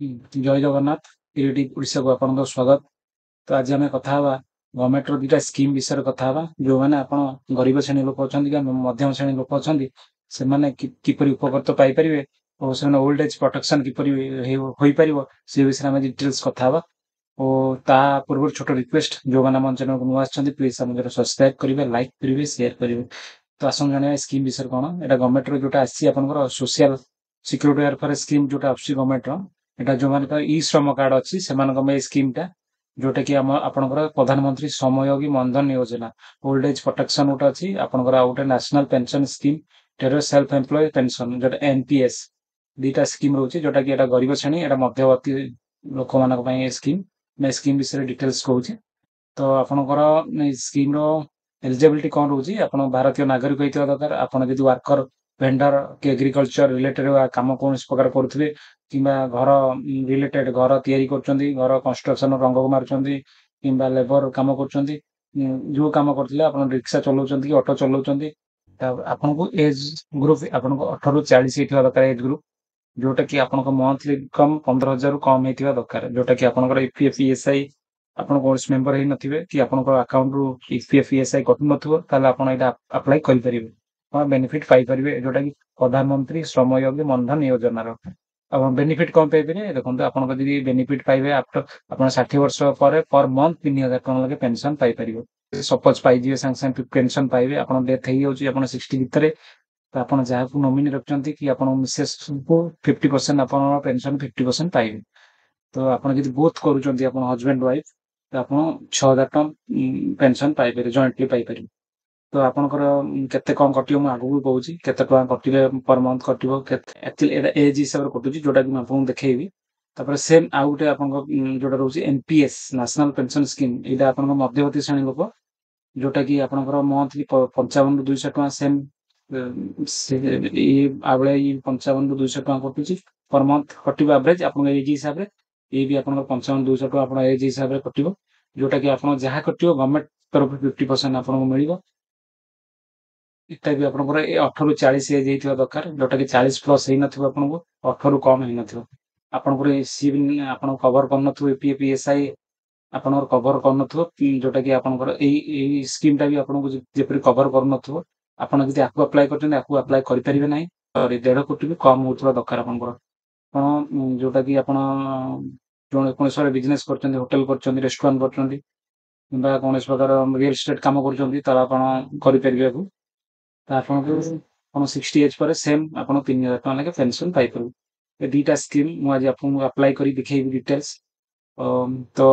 जय जगन्नाथ क्रिएटिव ओडिशा को आपन स्वागत। तो आज आम कथा गवर्नमेंट दुटा स्कीम विषय कथा जो मैंने आप गरीब श्रेणी लोक अच्छा मध्यम श्रेणी लोक अच्छा से किपरि उपकृत पाइपर और से ओल्ड एज प्रोटेक्शन किपरि हो पार से विषय में डिटेल्स कथा और ता पूर्व छोट रिक्वेस्ट जो मैंने आम चैनल को नुआ प्लीज आम सब्सक्राइब करेंगे लाइक करेंगे शेयर करेंगे। तो आसन जाना स्कीम विषय कौन यहाँ गवर्नमेंट जोटा आपर सोशल सिक्यूरीटी वेलफेयर स्कीम जोटा आस गवर्नमेंट एटा जो मान ई श्रम कार्ड अच्छी से स्कीम टा जोटा कि आपनकर प्रधानमंत्री श्रमयोगी मनधन योजना ओल्ड एज प्रोटेक्शन गोटे अच्छी आपनकर गोटे नेशनल पेंशन स्कीम टेरर सेल्फ एम्प्लॉय पेंशन जोटा एनपीएस दीटा स्कीम रोचे जोटा कि गरीब श्रेणी एटा मध्यवर्ती लोक मान स्कीम मैं स्कीम विषय डिटेल्स कहूँ। तो आपनकर स्कीम रो एलिजिबिलिटी कौन रोची आपण भारतीय नागरिक होइतिबा दरकार आपण जदि वर्कर वेंडर कि एग्रीकल्चर रिलेटेड काम कौन प्रकार करुवे कि घर रिलेटेड घर तैयारी करछंती घर कंस्ट्रक्शन रंग मारुछंती कि लेबर काम करछंती जो काम करथिले आपण रिक्शा चलाउछंती कि ऑटो चलाउछंती आपन को एज ग्रुप आपन को 18 रु 40 हेतिबा दरकार एज ग्रुप जोटा कि आपन को मंथली इनकम 15,000 रु कम हेतिबा दरकार जोटा कि आपन ईपीएफ ईएसआई आपण कोर्स मेंबर हे नथिबे कि आपण अकाउंट रु ईपीएफ ईएसआई कटु नथुबो ताले आपण एटा अप्लाई करि परिबे कोन बेनिफिट पाई परिबे जोटा कि प्रधानमंत्री श्रमयोगी मनधन योजना रो अब बेनिफिट कम पाई परिबे देखंतु आपण जदि बेनिफिट पाइबे आफ्टर आपण 60 वर्ष पर मंथ 3,000 टका लगे पेंशन पाई परिबे सपोज पाई जिवे संग पेंशन पाइबे आपण डेथ हे होची आपण 60 भितरे तो आपण जहा को नॉमिनी रखचंती कि आपण मिसेस को 50% आपण पेंशन 50% पाइबे। तो आपण जदि बोथ करूचंती आपण हस्बैंड वाइफ तो आपण 6,000 टका पेंशन पाई परिबे जॉइंटली पाई परिबे। तो आपनकर केते कम कटियो म आगु कहूची केते टका कटिले पर मंथ कटिबो केते एक्चुअली एटा एज हिसाब रे कटुची जोटा कि म आपन देखेबी। तापर सेम आ गुटे आपनकर जोटा रहउची एनपीएस नेशनल पेंशन स्कीम एटा आपनकर मध्यवर्ती श्रेणी लोक जोटा कि आपनकर मंथली 55 रु 200 टका सेम से आबळे 55 रु 200 टका कटुची पर मंथ कटिबो एवरेज आपन एज हिसाब रे ये भी आपनकर 55 200 टका आपन एज हिसाब रे कटिबो जोटा कि आपन जहा कटिबो गवर्नमेंट तरफ 50% आपन को मिलिबो। इटा भी आपनकर 18 रु 40 एज हेतिबा दरकार जोटा कि 40 प्लस हे नथिबो आपन को 18 रु कम हे नथिबो आपनकर सी आपन कवर कर नथिबो ईपीएफ ईएसआई आपनकर कवर कर नथिबो जोटा कि आपनकर एई स्कीम टा भी आपन को जेपरि कवर कर नथिबो आपण जदि आकु अप्लाई करछन आकु अप्लाई करि परिबे नै और 1.5 कोटी भी कम होतबा दरकार आपनकर आपण जोटा कि आपण जो कोन सरे बिजनेस करछन होटल करछन रेस्टोरेंट करछन किंबा कोन प्रकार रियल एस्टेट काम करछन ताला आपण करि परिबे आकु आपण को आपण 60 एज पर सेम आपण 3,000 टका लगे पेंशन पाई परु ए दीटा स्कीम मु आज आपन अप्लाई करी देखैबी डिटेल्स। तो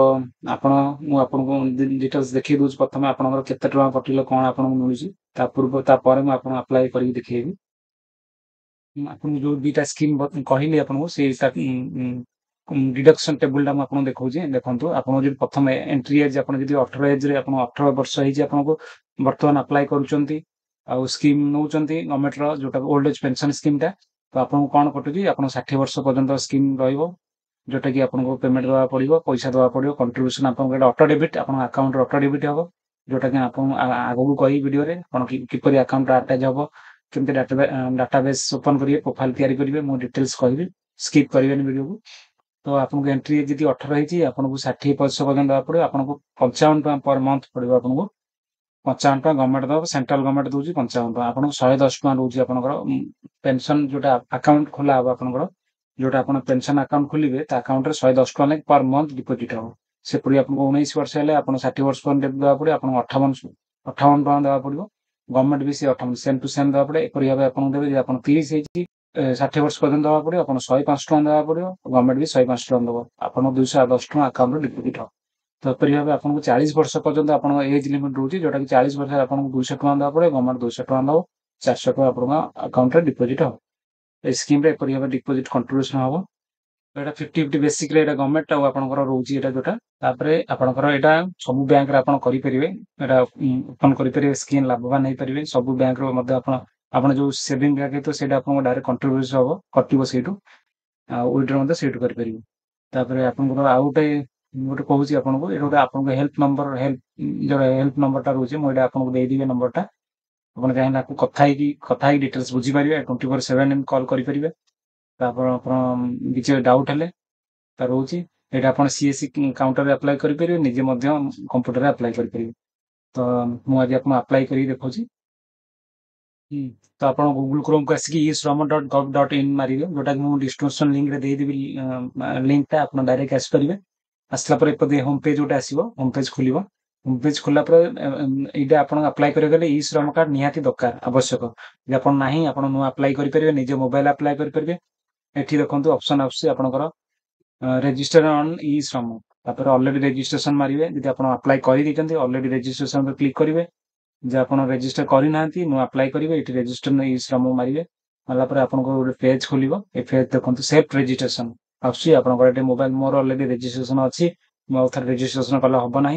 आपण मु आपन को डिटेल्स देखै दोज प्रथम आपनकर केते टका कटिलो कोन आपन को मिलुची ता पूर्व ता परे मु आपन अप्लाई करी देखैबी। आपन जो दीटा स्कीम कहिली आपन को सेटा डिडक्शन टेबल टा आपन देखौजे देखंतु आपन जो प्रथम एंट्री एज आपन जदि 18 एज रे आपन 18 वर्ष हे जे आपन को वर्तमान अप्लाई करूचंती आ स्कीम नौचंती गवर्नमेंट रो जोटा ओल्ड एज पेंशन स्कीम टा तो आपन कोन कटुची आपन 60 वर्ष पर्यंत स्कीम रहइबो जोटा कि आपन को पेमेंट दवा पड़िबो पैसा दवा पड़िबो कंट्रीब्यूशन आपन को ऑटो डेबिट आपन अकाउंट ऑटो डेबिट हबो जोटा कि आपन आगु कहि वीडियो रे आपन किपरि अकाउंट अटैच हबो केमते डाटाबेस ओपन करिवे प्रोफाइल तयारी करिवे मो डिटेल्स कहबी स्किप करिवेन वीडियो को। तो आपन को एंट्री जदि 18 हेची आपन को 60 वर्ष पर्यंत दवा पड़िबो आपन को 55 टका पर मंथ पड़िबो आपन को 55 टका गवर्नमेंट दबो सेंट्रल गवर्नमेंट दोची 55 टका आपन को 110 टका रोची आपनकर पेंशन जोटा अकाउंट खोला हबो आपनकर जोटा आपण पेंशन अकाउंट खोलिबे ता अकाउंट रे 110 टका ले पर मंथ डिपॉजिट हो से पुरी आपन 19 वर्ष हेले आपन 60 वर्ष पर देबा पड़े आपन 58 टका देबा पड़िबो गवर्नमेंट भी से 58 सेम टू सेम देबा पड़े एपरि भाबे आपन देबे जे आपन 30 हेची 60 वर्ष पर्यंत देबा पड़े आपन 105 टका देबा पड़िबो गवर्नमेंट भी 105 टका देबो आपन 210 टका अकाउंट रे डिपॉजिट हो। तो एपरि भाबे आपन को 40 वर्ष पर्यंत आपन एज लिमिट रहउची जोटा कि 40 वर्ष आपन 200 टका देबा पड़े गवर्नमेंट 200 टका देबो 400 टका आपन अकाउंट रे डिपॉजिट हो। ए स्कीम रे एपरि भाबे डिपॉजिट कंट्रीब्यूशन हबो एटा 50-50 बेसिक रे एटा गवर्नमेंट आ आपनकर रहउची एटा जोटा तापरे आपनकर एटा सब बैंक रे आपन करि परिबे एटा ओपन करि परिबे स्कीम लाभवान नै परिबे सब बैंक रो मध्ये आपन जो सेविंग बैंक है तो सेटा आपन डायरेक्ट कंट्रीब्यूशन हबो कटिबो सेटू आ विड्रॉ मध्ये सेटू करि परिबे। तापरे आपनकर आउटे गोटे कहूची आपन को एटा आपन को हेल्प नंबर हेल्प जो हेल्प नंबर टा रहउची मोइडा आपन को देई दिबे नंबर टा आपन चाहेला को कथा ही डिटेल्स बुझी परिबे 24/7 कॉल करि परिबे तापर आपण किछि डाउट हेले रोचे यहाँ आप सीएससी काउंटर अप्लाई करेंगे निजे कंप्यूटर अप्लाई करेंगे तो मुझे आपको अप्लाई कर देखा तो आप गूगल क्रोम को आसिक eShram.gov.in मारे जोटा कि मुझे डिस्क्रिप्शन लिंक रे देदेवी लिंक टा आप डायरेक्ट आसपारे आसला होम पेज गोटे आसो होम पेज खोल होम पेज खोला यहाँ आप अप्लाई करेंगे eShram कार्ड निहाती दरकार आवश्यक आप नुआ अप्लाई करेंगे निजे मोबाइल अप्लाई करेंगे ये देखो ऑप्शन आपर register on eShram already registration मारे जब आप अप्लाई कर ऑलरेडी रजिस्ट्रेशन क्लिक करेंगे जो आप रेजिस्टर करना नुआ अप्लाई करेंगे ये रेजिस्टर eShram मारे मारापर आपको गोटे पेज खोल ये पेज देखो सेफ रजिस्ट्रेशन आप मोबाइल मोर ऑलरेडी रजिस्ट्रेशन अच्छी मुझे रजिस्ट्रेशन कले हम ना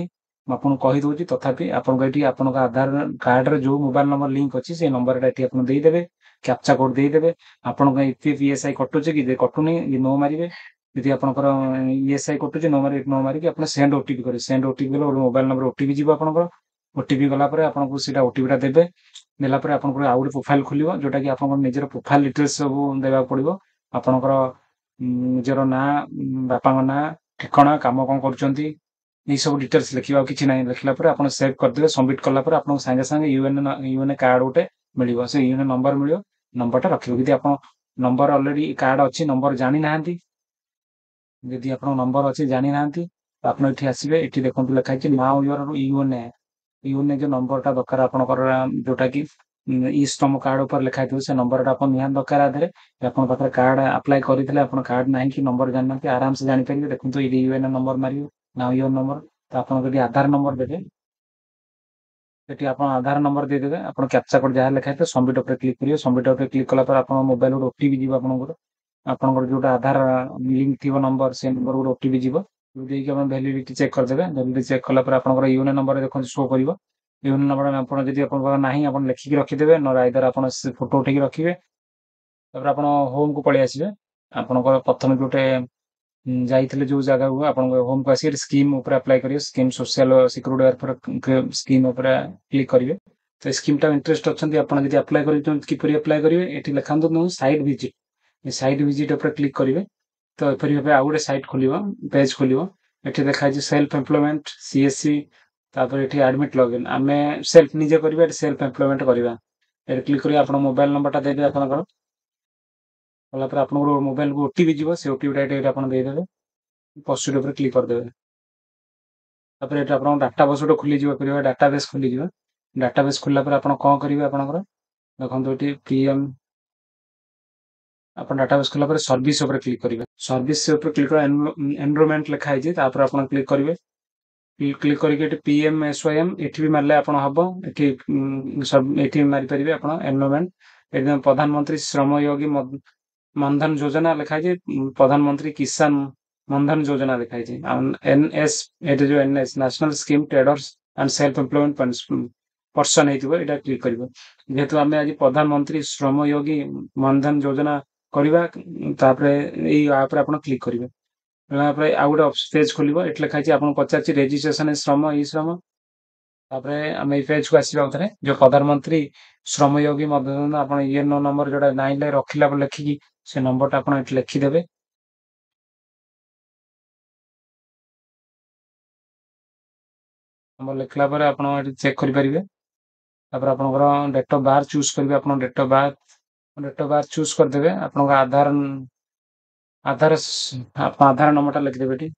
मुझे कहीदे तथापि आपको आधार कार्ड रे जो मोबाइल नंबर लिंक अच्छी से नंबर देदेवे कैप्चा कोड देदेवे आपन ईएसआई कटुचे कि कटुनी नो मारे यदि आपंकर ईएसआई कटुचे नो मारिक आप सेंड ओटीपी करेंगे send OTP mobile number OTP जी आपंकर ओटीपी गलापर आपको सीटा ओटीपीटा देवे देलापर आपको आउ गोटे प्रोफाइल खोल जोटा कि आप निजर प्रोफाइल डिटेल्स सब देवा पड़ो आपंकर निजर ना बापा ना ठिकाना कम कौन कर सब डिटेल्स लिखा कि ना लिखला आप सेव करदे सबमिट कलापर आप सागे सागे यूएन कार्ड गोटे मिल से यूएन नंबर मिल नंबरटा रखिए यदि आप नंबर ऑलरेडी कार्ड अच्छी नंबर जानी ना यदि आप नंबर अच्छी जानी ना आप ये आसवे ये देखो लिखाई नाउ योर यूएन जो नंबरटा दरकार आपंकर जोटा कि eShram कार्ड ऊपर लिखाई से नंबरटा आप निहान दरकार आधे आप कार्ड अप्लाई करते आप कार्ड ना कि नंबर जानना आराम से जानीपर देखो ये यूएन नंबर मारे नाउ योर नंबर तो आप आधार नंबर देते ये आप आधार नंबर देदेवे आप कैप्चा कोड जहाँ लिखाई थे सबमिट उपर क्लिक करेंगे सबमिट उपर क्लिक कलापर आप मोबाइल गोटे ओटीपी जी आपंकर जो आधार लिंक थी नंबर से नंबर गोटे ओटीपी जी वैलिडिटी चेक करदे वैलिडिटी चेक कलापर आप यूएन नंबर देखो शो कर यूएन नंबर आप ना आप लिखिक रखिदे ना आइदर आप फोटो उठे रखिए आप होम को पलि आसवे आपंकर प्रथम जोटे जाइए जो जगह को आप होम को आसिक स्कीम अप्लाई करेंगे scheme social security scheme click करेंगे तो स्कीम टा इंटरेस्ट अच्छा आप अप्लाई कर अप्लाई करेंगे ये लिखा site visit site visit click करेंगे तो एपरी भाव आउ गोटे सैट खोल पेज खोल ये देखा सेल्फ एम्प्लॉयमेंट सीएससी ये एडमिट लॉगिन आम सेल्फ निजे करेंगे सेल्फ एम्प्लॉयमेंट करवा क्लिक कर आप मोबाइल नंबर देदेवे आपंकर कलापर आप मोबाइल को ओटीपी जी से ओटीपी आप देदेवे प्रोसीड उपर क्लिक करदे आप डाटा बेस गोटे खोल डाटा बेस खोल डाटा बेस खोलला आप कौन करेंगे आपंकर देखो ये पीएम आप डाटा बेस खोला सर्विस उपर क्लिक करेंगे सर्विस उपर क्लिक कर एनरोलमेंट लिखाई आप क्लिक करेंगे क्लिक करके PMSYM ये मारे आप हम ये मारिपारे आप एनरोलमेंट एकदम प्रधानमंत्री श्रम योगी मनधन योजना लिखाई प्रधानमंत्री किसान मनधन योजना लिखाई NS जो NS national scheme traders and self employment person होता क्लिक करेंगे जेहेतु आम आज प्रधानमंत्री श्रम योगी मनधन योजना करवा आप क्लिक करेंगे आउ गोटे पेज खोल ये लिखाई आपको पचार रेजिस्ट्रेशन श्रम eShram आम ये पेज को आसवा थे जो प्रधानमंत्री श्रम योगी मनधन आप ये नंबर जोटा 9 रखिला लिखिकी से नंबरटा आप लिखिदेवे नंबर लिखला आप चेक करेंगे आपंकर डेट ऑफ बर्थ चूज करेंगे आप डेट ऑफ बर्थ चूज करदे आप आधार आधार आधार नंबरटा लिखिदेवे ये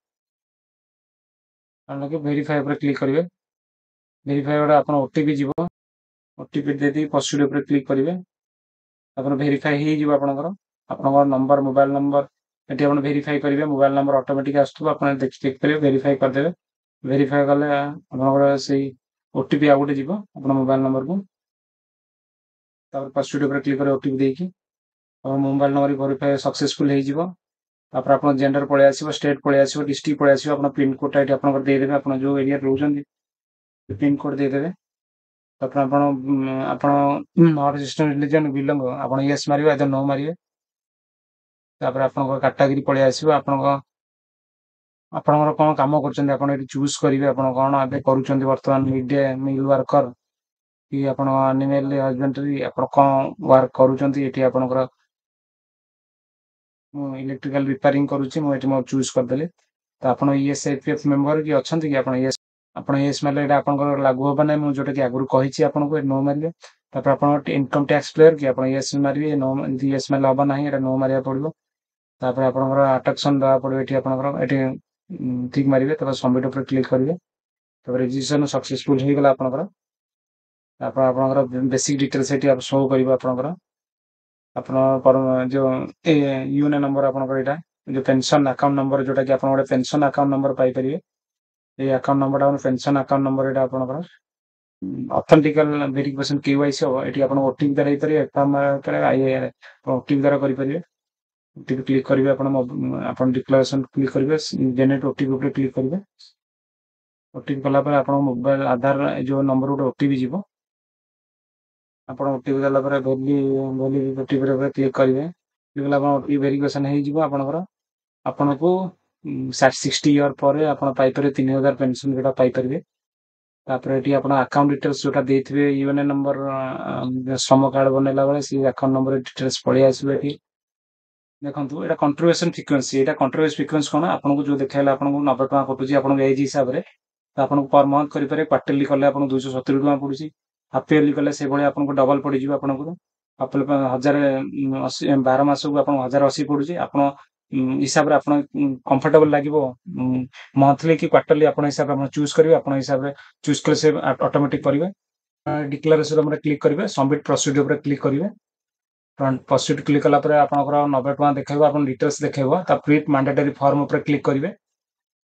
वेरीफाई उपर क्लिक करेंगे वेरीफाई गोटे आप ओटीपी जी ओटीपी दे प्रोसीड उपर क्लिक करेंगे आप वेरीफाई हो नंबर मोबाइल नंबर ये आप वेरीफाई करेंगे मोबाइल नंबर ऑटोमेटिक आसो आप देख करेंगे वेरीफाई करदे वेरीफाई कले आप ओटीपी आउ गोटे जी आप मोबाइल नंबर को प्रोसीड उपर क्लिक कर ओटीपी देकी मोबाइल नंबर वेरीफाई सक्सेसफुल आप जेंडर पलि आस स्टेट पलि आस डिस्ट्रिक्ट पलि आस पिन कोडा ये आप देदेवे आप जो एरिया रोचे पिन कोड देदेवे नॉट रिलीजन बिलोंग आप येस मारे नो मारे आप कैटेगरी पलि आस आपंकर कौन कम कर चूज करेंगे आप कौन ए कर बर्तमान मिड डे मिल वर्कर कि आप एनिमल हजबेंडरी आप कौन वर्क करुँच ये आपंकर ମୁଁ ଇଲେକ୍ଟ୍ରିକାଲ ରିପାରିଂ କରୁଛି, ମୁଁ ଏଠି ମୋର ଚୁଜ୍ କରିଦେଲି। ତ ଆପଣ ESIPF ମେମ୍ବର କି ଅଛନ୍ତି କି? ଆପଣ ୟେସ୍ ମାରିଲେ ଏଇଟା ଆପଣଙ୍କର ଲାଗୁ ହବ ନାହିଁ, ମୁଁ ଯୋଉଟା କି ଆଗରୁ କହିଛି ଆପଣଙ୍କୁ नो ମାରିବେ। ତାପରେ ଆପଣ ଇନକମ୍ ଟ୍ୟାକ୍ସ ପ୍ଲେୟର କି? ଆପଣ ୟେସ୍ ମାରିବେ, नो ଏମିତି ୟେସ୍ ମାରିଲେ ହବ ନାହିଁ, ଏଇଟା नो ମାରିବାକୁ ପଡିବ। ତାପରେ ଆପଣଙ୍କର ଆଟ୍ରାକ୍ସନ ଦେବାକୁ ପଡିବ ଏଠି ଆପଣଙ୍କର ଏଠି ଠିକ୍ ମାରିବେ, ତାପରେ ସବମିଟ୍ ଉପରେ କ୍ଲିକ୍ କରିବେ। ତାପରେ ରେଜିଷ୍ଟ୍ରେସନ ସକ୍ସେସଫୁଲ ହେଇଗଲା ଆପଣଙ୍କର। ତାପରେ ଆପଣଙ୍କର ବେସିକ୍ ଡିଟେଲ୍ସ ଏଠି ଶୋ କରିବ ଆପଣଙ୍କର। ଆପଣ ଯୋଉ ୟୁଏନ୍ ନମ୍ବର ଆପଣଙ୍କର ଏଇଟା ଯୋଉ ପେନସନ ଆକାଉଣ୍ଟ ନମ୍ବର, ଯୋଉଟା କି ଆପଣ ଗୋଟେ ପେନସନ ଆକାଉଣ୍ଟ ନମ୍ବର ପାଇପାରିବେ। এই ଆକାଉଣ୍ଟ ନମ୍ବରଟା ପେନସନ ଆକାଉଣ୍ଟ ନମ୍ବର ଏଇଟା ଆପଣଙ୍କର। ଅଥେଣ୍ଟିକାଲ ଭେରିଫିକେସନ KYC ହବ, ଏଠି ଆପଣ OTP ଦ୍ୱାରା ହେଇପାରିବେ, OTP ଦ୍ୱାରା କରିପାରିବେ। OTP କ୍ଲିକ୍ କରିବେ, ଆପଣ ଡିକ୍ଲାରେସନ କ୍ଲିକ୍ କରିବେ, ଜେନେରେଟ୍ OTP ଉପରେ କ୍ଲିକ୍ କରିବେ। OTP କଲା ପରେ ଆପଣଙ୍କ ମୋବାଇଲ ଆଧାର ଯୋଉ ନମ୍ବର ଗୋଟେ OTP ଯିବ, ଆପଣ OTP ଦେଲା ପରେ OTP ଉପରେ କ୍ଲିକ୍ କରିବେ। କ୍ଲିକ୍ କଲା ଆପଣ OTP ଭେରିଫିକେସନ ହେଇଯିବ ଆପଣଙ୍କର। ଆପଣଙ୍କୁ 60 ଇୟର ପରେ ଆପଣ ପାଇପାରିବେ 3000 ପେନସନ ଯୋଉଟା ପାଇପାରିବେ। ତାପରେ ଏଠି ଆପଣ ଆକାଉଣ୍ଟ ଡିଟେଲ୍ସ ଯୋଉଟା ଦେଇଥିବେ, ୟୁଏନ୍ ନମ୍ବର ଶ୍ରମ କାର୍ଡ ବନେଇଲା ବେଳେ ସେ ଆକାଉଣ୍ଟ ନମ୍ବର ଡିଟେଲ୍ସ ପଳେଇ ଆସିବ ଏଠି। ଦେଖନ୍ତୁ ଏଇଟା କଣ୍ଟ୍ରିବ୍ୟୁସନ ଫ୍ରିକ୍ୱେନ୍ସି, ଏଇଟା କଣ୍ଟ୍ରିବ୍ୟୁସନ ଫ୍ରିକ୍ୱେନ୍ସି କଣ? ଆପଣଙ୍କୁ ଯୋଉ ଦେଖାଇଲା ଆପଣଙ୍କୁ 90 ଟଙ୍କା କଟୁଛି ଆପଣଙ୍କ ଏଜ୍ ହିସାବରେ, ତ ଆପଣଙ୍କୁ ପର ମନ୍ଥ କରିପାରିବେ। କ୍ୱାର୍ଟରଲି କଲେ ଆପଣଙ୍କୁ 270 ଟଙ୍କା ପଡୁଛି। ହାଫ ଇୟରଲି କଲେ ସେଇଭଳି ଆପଣଙ୍କୁ ଡବଲ ପଡିଯିବ ଆପଣଙ୍କୁ। 12 ମାସକୁ ଆପଣଙ୍କୁ 1080 ପଡୁଛି। ଆପଣ ହିସାବରେ ଆପଣ କମ୍ଫର୍ଟେବଲ ଲାଗିବ ମନ୍ଥଲି କି କ୍ୱାର୍ଟରଲି, ଆପଣ ହିସାବରେ ଆପଣ ଚୁଜ୍ କରିବେ। ଆପଣ ହିସାବରେ ଚୁଜ୍ କଲେ ସେ ଅଟୋମେଟିକ କରିବେ। ଡିକ୍ଲାରେସନ ଉପରେ କ୍ଲିକ୍ କରିବେ, ସବମିଟ୍ ପ୍ରୋସିଡ୍ ଉପରେ କ୍ଲିକ୍ କରିବେ। ପ୍ରୋସିଡ୍ କ୍ଲିକ୍ କଲା ପରେ ଆପଣଙ୍କର 90 ଟଙ୍କା ଦେଖେଇବ, ଆପଣ ଡିଟେଲ୍ସ ଦେଖେଇବ। ତା ପ୍ରିଣ୍ଟ ମାଣ୍ଡାଟୋରୀ ଫର୍ମ ଉପରେ କ୍ଲିକ୍ କରିବେ।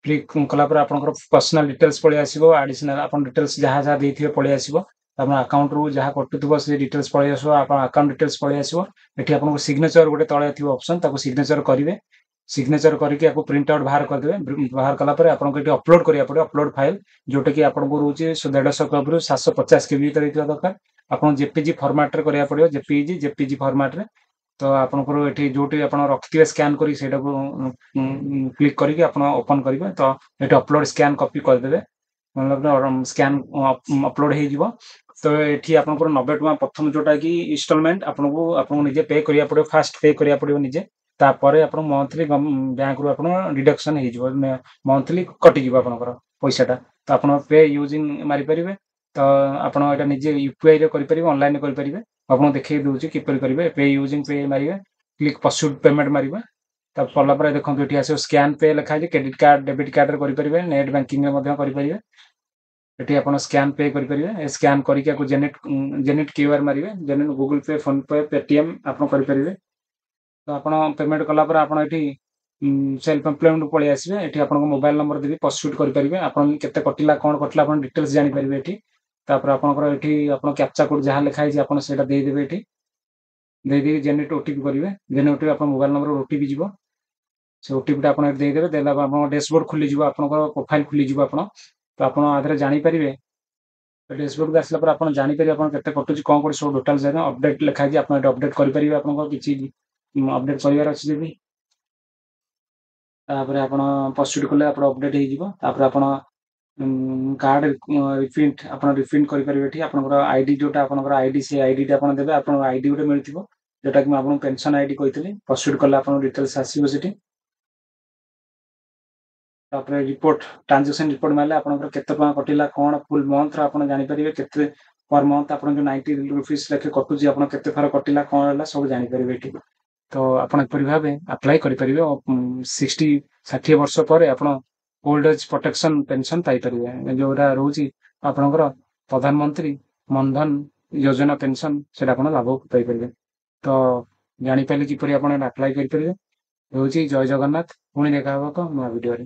କ୍ଲିକ୍ କଲା ପରେ ଆପଣଙ୍କର ପର୍ସନାଲ ଡିଟେଲ୍ସ ପଳେଇ ଆସିବ, ଆଡିସନାଲ ଆପଣ ଡିଟେଲ୍ସ ଯାହା ଯାହା ଦେଇଥିବେ ପଳେଇ ଆସିବ। ଆପଣ ଆକାଉଣ୍ଟରୁ ଯାହା କଟୁଥିବ ସେ ଡିଟେଲ୍ସ ପଳେଇ ଆସିବ, ଆପଣ ଆକାଉଣ୍ଟ ଡିଟେଲ୍ସ ପଳେଇ ଆସିବ। ଏଠି ଆପଣଙ୍କୁ ସିଗ୍ନେଚର ଗୋଟେ ତଳେ ଥିବ ଅପସନ, ତାକୁ ସିଗ୍ନେଚର କରିବେ। ସିଗ୍ନେଚର କରିକି ଆକୁ ପ୍ରିଣ୍ଟ ଆଉଟ୍ ବାହାର କରିଦେବେ। ବାହାର କଲା ପରେ ଆପଣଙ୍କୁ ଏଠି ଅପଲୋଡ କରିବାକୁ ପଡିବ, ଅପଲୋଡ ଫାଇଲ, ଯୋଉଟା କି ଆପଣଙ୍କୁ ରହୁଛି 150 କପିରୁ 750 KB ଭିତରେ ହେଇଥିବା ଦରକାର। ଆପଣ JPG ଫର୍ମାଟରେ କରିବାକୁ ପଡିବ, JPG ଫର୍ମାଟରେ। ତ ଆପଣଙ୍କର ଏଠି ଯୋଉଠି ଆପଣ ରଖିଥିବେ ସ୍କାନ କରି ସେଇଟାକୁ କ୍ଲିକ୍ କରିକି ଆପଣ ଓପନ କରିବେ। ତ ଏଠି ଅପଲୋଡ ସ୍କାନ କପି କରିଦେବେ, ସ୍କାନ ଅପଲୋଡ ହେଇଯିବ। ତ ଏଠି ଆପଣଙ୍କର 90 ଟଙ୍କା ପ୍ରଥମ ଯୋଉଟା କି ଇନଷ୍ଟଲମେଣ୍ଟ ଆପଣଙ୍କୁ ନିଜେ ପେ କରିବାକୁ ପଡିବ, ଫାଷ୍ଟ ପେ କରିବାକୁ ପଡିବ ନିଜେ। ତାପରେ ଆପଣ ମନ୍ଥଲି ବ୍ୟାଙ୍କରୁ ଆପଣ ଡିଡକ୍ସନ ହେଇଯିବ, ମନ୍ଥଲି କଟିଯିବ ଆପଣଙ୍କର ପଇସାଟା। ତ ଆପଣ ପେ ୟୁଜିଂ ମାରିପାରିବେ। ତ ଆପଣ ଏଇଟା ନିଜେ UPI ରେ କରିପାରିବେ, ଅନଲାଇନରେ କରିପାରିବେ। ଆପଣଙ୍କୁ ଦେଖେଇ ଦଉଛି କିପରି କରିବେ। ପେ ୟୁଜିଂ ପେ ମାରିବେ, କ୍ଲିକ୍ ପର୍ସୁଟ୍ ପେମେଣ୍ଟ ମାରିବେ। ତା କଲା ପରେ ଦେଖନ୍ତୁ ଏଠି ଆସିବ ସ୍କାନ ପେ ଲେଖା ହେଇଛି, କ୍ରେଡିଟ୍ କାର୍ଡ ଡେବିଟ୍ କାର୍ଡରେ କରିପାରିବେ, ନେଟ୍ ବ୍ୟାଙ୍କିଂରେ ମଧ୍ୟ କରିପାରିବେ। ଏଠି ଆପଣ ସ୍କାନ ପେ କରିପାରିବେ, ସ୍କାନ କରିକି ଆକୁ ଜେନେଟ୍ QR ମାରିବେ, Janet Google pay, phone pay, Paytm ଆପଣ କରିପାରିବେ। ତ ଆପଣ ପେମେଣ୍ଟ କଲା ପରେ ଆପଣ ଏଠି ସେଲ୍ଫ ଏମ୍ପ୍ଲୟମେଣ୍ଟ ପଳେଇ ଆସିବେ। ଏଠି ଆପଣଙ୍କ ମୋବାଇଲ ନମ୍ବର ଦେବି ପର୍ସୁଟ୍ କରିପାରିବେ, ଆପଣ କେତେ କଟିଲା କଣ କଟିଲା ଆପଣ ଡିଟେଲ୍ସ ଜାଣିପାରିବେ ଏଠି। ତାପରେ ଆପଣଙ୍କର ଏଠି ଆପଣ କ୍ୟାପଚା କୋଡ୍ ଯାହା ଲେଖା ହେଇଛି ଆପଣ ସେଇଟା ଦେଇଦେବେ ଏଠି। ଦେଇଦେଇକି ଜେନେଟ୍ OTP କରିବେ, ଜେନେଟ୍ OTP ଆପଣଙ୍କ ମୋବାଇଲ ନମ୍ବର OTP ଯିବ। ସେ OTP ଟା ଆପଣ ଏଠି ଦେଇଦେବେ, ଦେଲା ପରେ ଆପଣଙ୍କ ଡ୍ୟାସବୋର୍ଡ ଖୋଲିଯିବ, ଆପଣଙ୍କର ପ୍ରୋଫାଇଲ ଖୋଲିଯିବ। ଆପଣ ତ ଆପଣ ଆଧରେ ଜାଣିପାରିବେ, ଡ୍ୟାସବୋର୍ଡକୁ ଆସିଲା ପରେ ଆପଣ ଜାଣିପାରିବେ ଆପଣ କେତେ କଟୁଛି କଣ କରୁଛି ସବୁ ଟୋଟାଲ ଜାଗା ଅପଡେଟ୍ ଲେଖା ହେଇଛି। ଆପଣ ଏଠି ଅପଡେଟ୍ କରିପାରିବେ, ଆପଣଙ୍କର କିଛି ଅପଡେଟ୍ କରିବାର ଅଛି ଯଦି। ତାପରେ ଆପଣ ପର୍ସୁଟ୍ କଲେ ଆପଣ ଅପଡେଟ୍ ହେଇଯିବ। ତାପରେ ଆପଣ କାର୍ଡ ଆପଣ ରିପ୍ରିଣ୍ଟ କରିପାରିବେ। ଏଠି ଆପଣଙ୍କର ଆଇଡି ଯୋଉଟା ଆପଣଙ୍କର ଆଇଡି, ସେ ଆଇଡିଟା ଆପଣ ଦେବେ। ଆପଣଙ୍କ ଆଇଡି ଗୋଟେ ମିଳିଥିବ, ଯୋଉଟା କି ମୁଁ ଆପଣଙ୍କୁ ପେନସନ ଆଇଡି କହିଥିଲି। ପର୍ସୁଟ୍ କଲେ ଆପଣଙ୍କ ଡିଟେଲ୍ସ ଆସିବ ସେଠି। ତାପରେ ରିପୋର୍ଟ, ଟ୍ରାଞ୍ଜାକ୍ସନ ରିପୋର୍ଟ ମାରିଲେ ଆପଣଙ୍କର କେତେ ଟଙ୍କା କଟିଲା କଣ ଫୁଲ ମନ୍ଥର ଆପଣ ଜାଣିପାରିବେ। କେତେ ପର ମନ୍ଥ ଆପଣ ଯୋଉ 90 ରୁପିସ୍ ଲେଖେ କଟୁଛି, ଆପଣ କେତେ ଥର କଟିଲା କଣ ହେଲା ସବୁ ଜାଣିପାରିବେ ଏଠି। ତ ଆପଣ ଏପରି ଭାବେ ଆପ୍ଲାଏ କରିପାରିବେ। 60 ବର୍ଷ ପରେ ଆପଣ ଓଲ୍ଡ ଏଜ୍ ପ୍ରୋଟେକ୍ସନ ପେନସନ ପାଇପାରିବେ, ଯୋଉଟା ରହୁଛି ଆପଣଙ୍କର ପ୍ରଧାନମନ୍ତ୍ରୀ ମନଧନ ଯୋଜନା ପେନସନ, ସେଟା ଆପଣ ଲାଭ ପାଇପାରିବେ। ତ ଜାଣିପାରିଲେ କିପରି ଆପଣ ଆପ୍ଲାଏ କରିପାରିବେ। ରହୁଛି ଜୟ ଜଗନ୍ନାଥ, ପୁଣି ଦେଖା ହବ ଏକ ନୂଆ ଭିଡିଓରେ।